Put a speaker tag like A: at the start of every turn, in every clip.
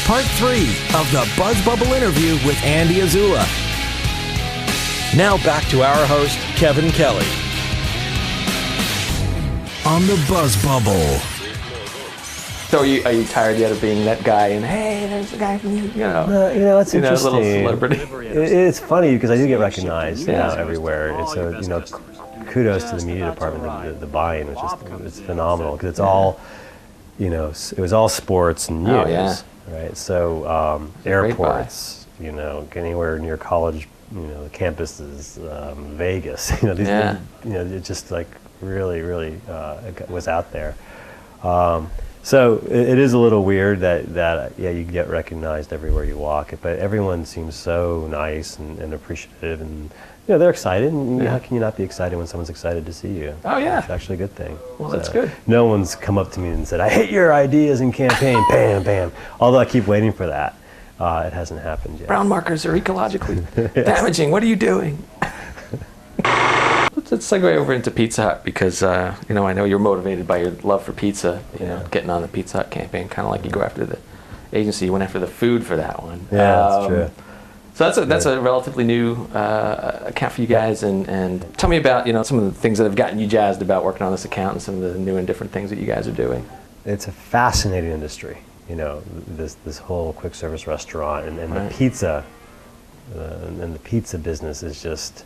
A: part 3 of the Buzz Bubble interview with Andy Azula. Now back to our host, Kevin Kelly. On the Buzz Bubble.
B: So are you tired yet of being that guy and, hey, there's a guy from,
C: it's interesting.
B: Little celebrity.
C: It's funny because I do get recognized everywhere. It's kudos to the media department, the buy-in, which is phenomenal because it's all, it was all sports and news, right? So airports, anywhere near college, the campuses, Vegas, it just like really was out there. So it is a little weird that you get recognized everywhere you walk, but everyone seems so nice and appreciative, and they're excited. And how can you not be excited when someone's excited to see you?
B: Oh yeah,
C: it's actually a good thing.
B: Well, that's good.
C: No one's come up to me and said, "I hate your ideas and campaign." Bam, bam. Although I keep waiting for that, it hasn't happened yet.
B: Brown markers are ecologically damaging. What are you doing? Let's segue over into Pizza Hut because I know you're motivated by your love for pizza. Getting on the Pizza Hut campaign, kind of like you go after the agency. You went after the food for that one.
C: Yeah, that's true.
B: So that's a relatively new account for you guys, and tell me about some of the things that have gotten you jazzed about working on this account and some of the new and different things that you guys are doing.
C: It's a fascinating industry. This whole quick service restaurant and
B: right.
C: The pizza and the pizza business is just.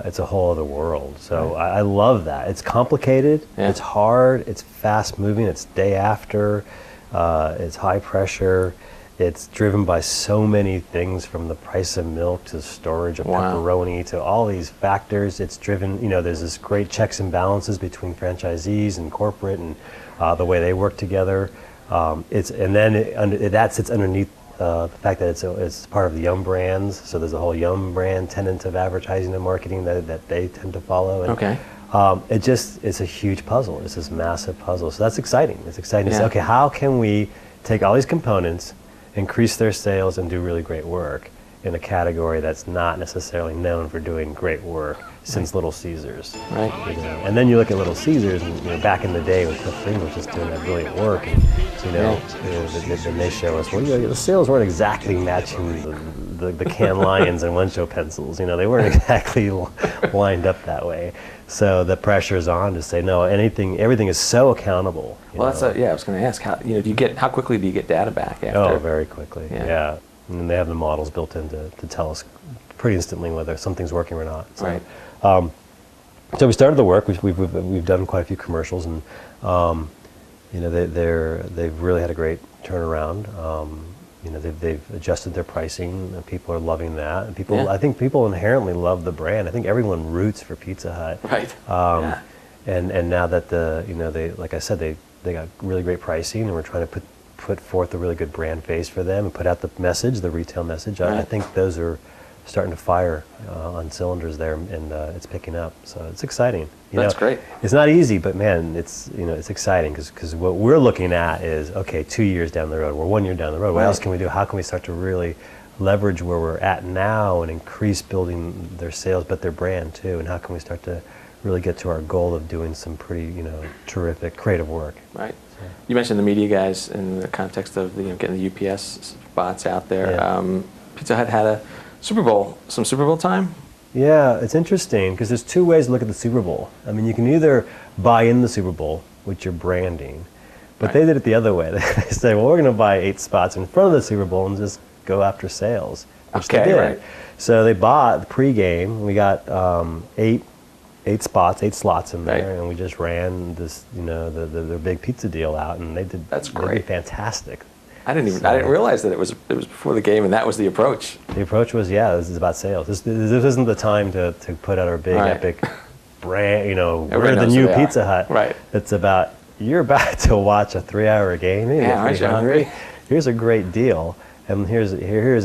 C: It's a whole other world. So right. I love that. It's complicated, it's hard, it's fast moving, it's day after, it's high pressure, it's driven by so many things from the price of milk to the storage of pepperoni to all these factors. It's driven, there's this great checks and balances between franchisees and corporate and the way they work together. That sits underneath the fact that it's part of the Yum brands, so there's a whole Yum brand tenet of advertising and marketing that they tend to follow. And, it's a huge puzzle. It's this massive puzzle. So that's exciting. It's exciting to say, okay, how can we take all these components, increase their sales, and do really great work in a category that's not necessarily known for doing great work since Little Caesars.
B: Right.
C: And then you look at Little Caesars, and back in the day when Cliff Green was just doing that brilliant work, and then they show us, the sales weren't exactly matching the Cannes Lions and One-Show pencils. They weren't exactly lined up that way. So the pressure is on to say, no, everything is so accountable.
B: Well, I was going to ask, how quickly do you get data back after?
C: Oh, very quickly. Yeah. And they have the models built in to tell us pretty instantly whether something's working or not. So,
B: right.
C: So we started the work. We've done quite a few commercials, and they've really had a great turnaround. They've adjusted their pricing. And people are loving that. And I think people inherently love the brand. I think everyone roots for Pizza Hut.
B: Right.
C: And now that they like I said, they got really great pricing, and we're trying to put forth a really good brand face for them and put out the message, the retail message. Right. I think those are starting to fire on cylinders there, and it's picking up. So it's exciting.
B: That's great.
C: It's not easy, but man, it's exciting because what we're looking at is, okay, 2 years down the road, we're 1 year down the road. What else can we do? How can we start to really leverage where we're at now and increase building their sales, but their brand too? And how can we start to really get to our goal of doing some pretty, terrific creative work?
B: Right. You mentioned the media guys in the context of getting the UPS spots out there.
C: Yeah.
B: Pizza Hut had some Super Bowl time.
C: Yeah, it's interesting because there's two ways to look at the Super Bowl. I mean, you can either buy in the Super Bowl with your branding, but they did it the other way. They say, well, we're going to buy 8 spots in front of the Super Bowl and just go after sales, which they did. Right. So they bought the pregame. We got 8 slots in there, and we just ran this, the big pizza deal out, and they did.
B: That's great.
C: They did fantastic.
B: I didn't realize that it was before the game, and that was the approach.
C: The approach was, this is about sales. This isn't the time to put out our big epic brand. We're the new Pizza Hut.
B: Right.
C: It's about, you're about to watch a 3-hour game.
B: Aren't you hungry?
C: Here's a great deal. And here's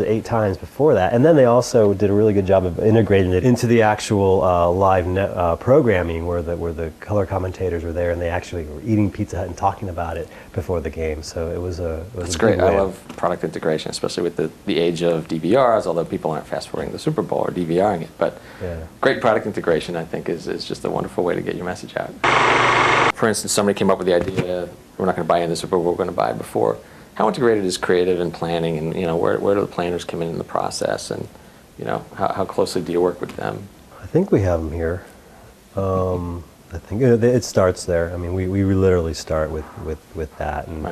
C: 8 times before that. And then they also did a really good job of integrating it into the actual live programming where the color commentators were there and they actually were eating Pizza Hut and talking about it before the game. So it was
B: That's great. I love product integration, especially with the age of DVRs, although people aren't fast forwarding the Super Bowl or DVRing it. But great product integration, I think, is just a wonderful way to get your message out. For instance, somebody came up with the idea, we're not going to buy in the Super Bowl, we're going to buy before how integrated is creative and planning, and where do the planners come in the process, and how closely do you work with them?
C: I think we have them here. I think it starts there. I mean, we literally start with that, and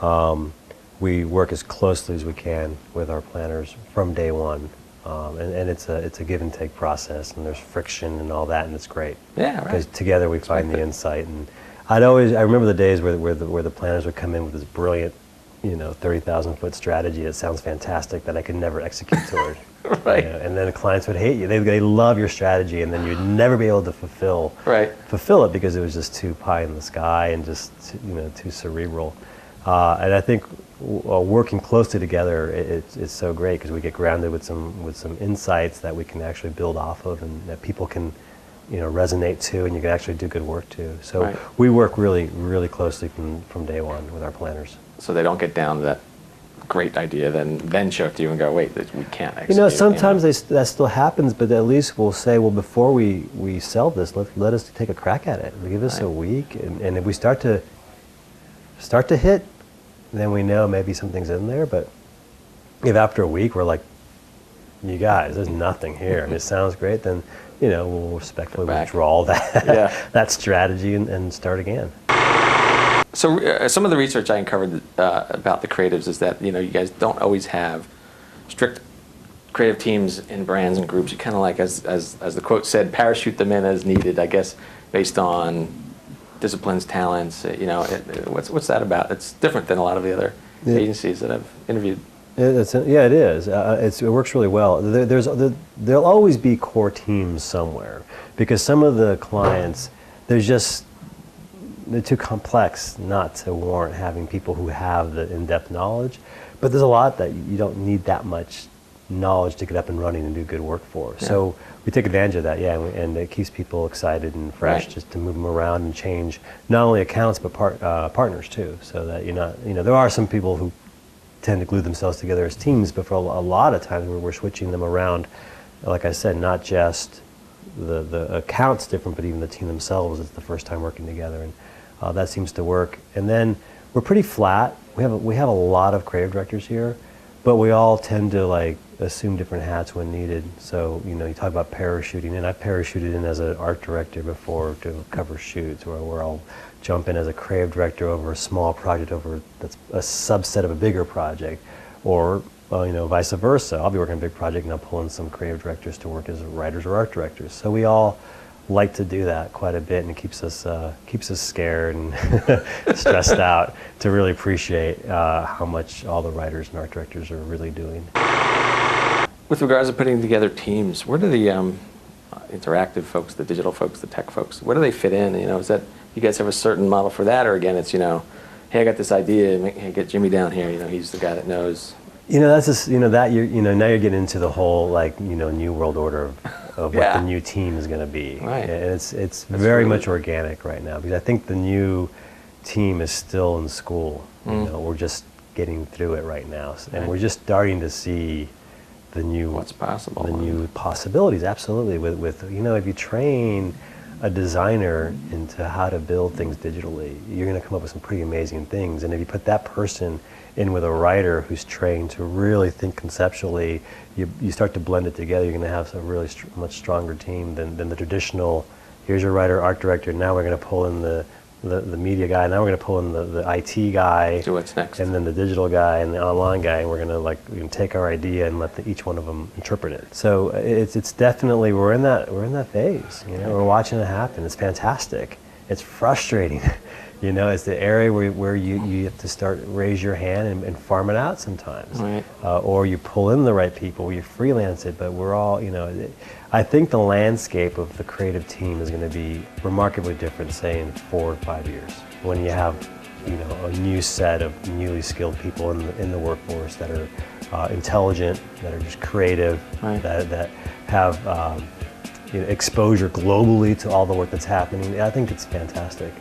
B: right.
C: We work as closely as we can with our planners from day one, and it's a give and take process, and there's friction and all that, and it's great.
B: Yeah, right.
C: Because together we find the insight, and I remember the days where the planners would come in with this brilliant, 30,000-foot strategy that sounds fantastic that I could never execute toward.
B: Right.
C: And then the clients would hate you. They love your strategy, and then you'd never be able to fulfill it because it was just too pie in the sky and just too cerebral. And I think working closely together, it's so great because we get grounded with some insights that we can actually build off of, and that people can resonate to, and you can actually do good work too. So we work really, really closely from day one with our planners.
B: So they don't get down to that great idea, then show it to you and go, wait, we can't execute.
C: Sometimes that still happens, but at least we'll say, well, before we sell this, let us take a crack at it. Give us a week, and if we start to hit, then we know maybe something's in there. But if after a week we're like, you guys, there's nothing here, and it sounds great, then we'll respectfully withdraw that strategy and start again.
B: So some of the research I uncovered about the creatives is that you guys don't always have strict creative teams in brands and groups. You kind of like, as the quote said, parachute them in as needed, I guess, based on disciplines, talents. What's that about? It's different than a lot of the other agencies that I've interviewed.
C: It is. It works really well. There'll always be core teams somewhere, because some of the clients, they're too complex not to warrant having people who have the in-depth knowledge. But there's a lot that you don't need that much knowledge to get up and running and do good work for. Yeah. So we take advantage of that, and it keeps people excited and fresh just to move them around and change not only accounts but partners too. So that there are some people who tend to glue themselves together as teams, but for a lot of times we're switching them around. Like I said, not just the account's different, but even the team themselves is the first time working together, and that seems to work. And then we're pretty flat. We have a lot of creative directors here, but we all tend to assume different hats when needed. So you talk about parachuting in. I parachuted in as an art director before to cover shoots, where I'll jump in as a creative director over a small project that's a subset of a bigger project, or vice versa. I'll be working on a big project and I'll pull in some creative directors to work as writers or art directors. So we all like to do that quite a bit, and it keeps us scared and stressed out to really appreciate how much all the writers and art directors are really doing.
B: With regards to putting together teams, where do the interactive folks, the digital folks, the tech folks, where do they fit in? Is that, you guys have a certain model for that, or again it's hey, I got this idea, hey, get Jimmy down here, he's the guy that knows.
C: That's just that now you're getting into the whole new world order of what the new team is going to be.
B: Right.
C: And it's very much organic right now, because I think the new team is still in school. We're just getting through it right now, and we're just starting to see the new
B: what's possible,
C: the new possibilities. Absolutely, with if you train a designer into how to build things digitally, you're going to come up with some pretty amazing things. And if you put that person in with a writer who's trained to really think conceptually, you start to blend it together. You're going to have a really much stronger team than the traditional, here's your writer, art director, now we're going to pull in the media guy, now we're going to pull in the IT guy,
B: so what's next?
C: And then the digital guy and the online guy, and we're going to take our idea and let each one of them interpret it. So it's definitely, we're in that phase. We're watching it happen. It's fantastic. It's frustrating. It's the area where you have to raise your hand and farm it out sometimes.
B: Right.
C: Or you pull in the right people, or you freelance it, but we're all, I think the landscape of the creative team is going to be remarkably different, say, in 4 or 5 years, when you have, a new set of newly skilled people in the workforce that are intelligent, that are just creative, that have exposure globally to all the work that's happening. I think it's fantastic.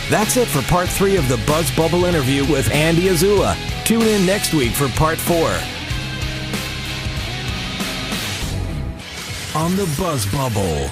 A: That's it for part 3 of the Buzz Bubble interview with Andy Azula. Tune in next week for part 4. On the Buzz Bubble.